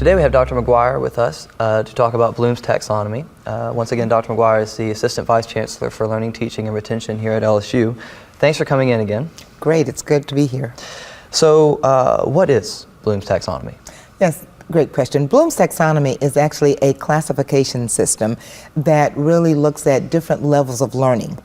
Today we have Dr. McGuire with us to talk about Bloom's taxonomy. Once again, Dr. McGuire is the Assistant Vice Chancellor for Learning, Teaching, and Retention here at LSU. Thanks for coming in again. Great, it's good to be here. So what is Bloom's taxonomy? Yes, great question. Bloom's taxonomy is actually a classification system that really looks at different levels of learning.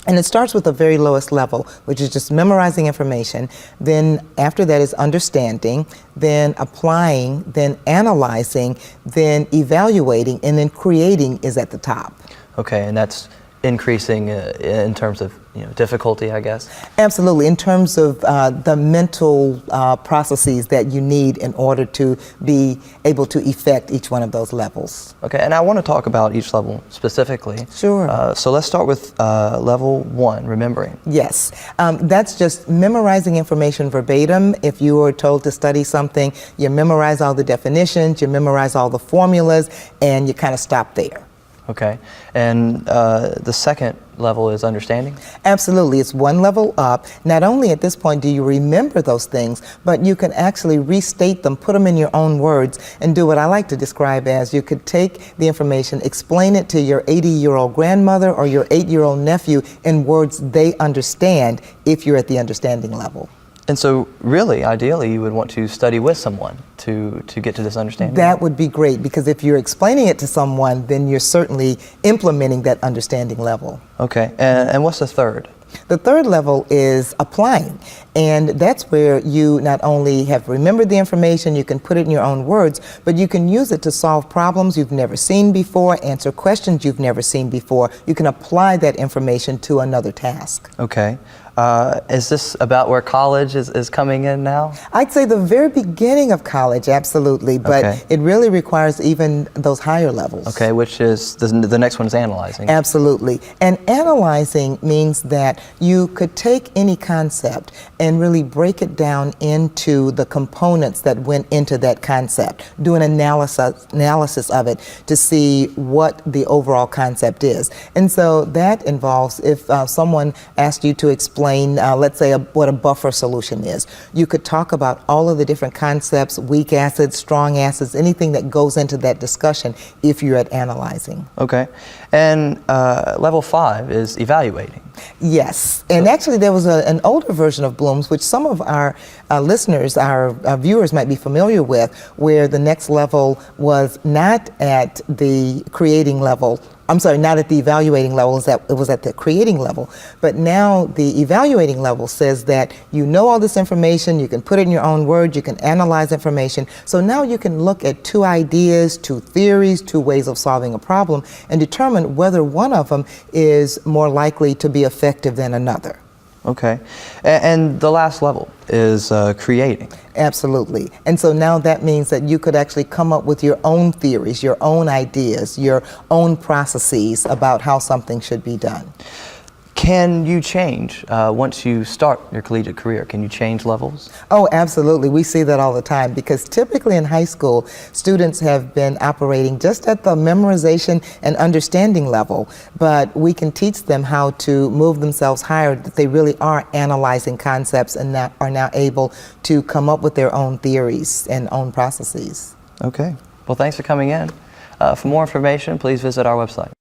And it starts with the very lowest level, which is just memorizing information. Then after that is understanding, then applying, then analyzing, then evaluating, and then creating is at the top. Okay, and that's increasing in terms of difficulty, I guess? Absolutely, in terms of the mental processes that you need in order to be able to effect each one of those levels. Okay, and I want to talk about each level specifically. Sure. So let's start with level 1, remembering. Yes, that's just memorizing information verbatim. If you were told to study something, you memorize all the definitions, you memorize all the formulas, and you kind of stop there. Okay, and the second level is understanding? Absolutely, it's one level up. Not only at this point do you remember those things, but you can actually restate them, put them in your own words, and do what I like to describe as you could take the information, explain it to your 80-year-old grandmother or your 8-year-old nephew in words they understand if you're at the understanding level. And so really, ideally, you would want to study with someone to get to this understanding? That would be great, because if you're explaining it to someone, then you're certainly implementing that understanding level. Okay, and what's the third? The third level is applying, and that's where you not only have remembered the information, you can put it in your own words, but you can use it to solve problems you've never seen before, answer questions you've never seen before. You can apply that information to another task. Okay. Is this about where college is coming in now? I'd say the very beginning of college, absolutely, but okay. It really requires even those higher levels. Okay, which is, the next one is analyzing. Absolutely. And analyzing means that you could take any concept and really break it down into the components that went into that concept, do an analysis of it to see what the overall concept is. And so that involves, if someone asked you to explain let's say what a buffer solution is. You could talk about all of the different concepts, weak acids, strong acids, anything that goes into that discussion if you're at analyzing. Okay. And level 5 is evaluating. Yes, and actually there was an older version of Bloom's, which some of our listeners, our viewers might be familiar with, where the next level was not at the creating level. I'm sorry, not at the evaluating level, it was at the creating level. But now the evaluating level says that you know all this information, you can put it in your own words, you can analyze information. So now you can look at two ideas, two theories, two ways of solving a problem, and determine whether one of them is more likely to be effective than another. Okay. And the last level is creating. Absolutely. And so now that means that you could actually come up with your own theories, your own ideas, your own processes about how something should be done. Can you change once you start your collegiate career? Can you change levels? Oh, absolutely. We see that all the time, because typically in high school, students have been operating just at the memorization and understanding level, but we can teach them how to move themselves higher, that they really are analyzing concepts and are now able to come up with their own theories and own processes. Okay. Well, thanks for coming in. For more information, please visit our website.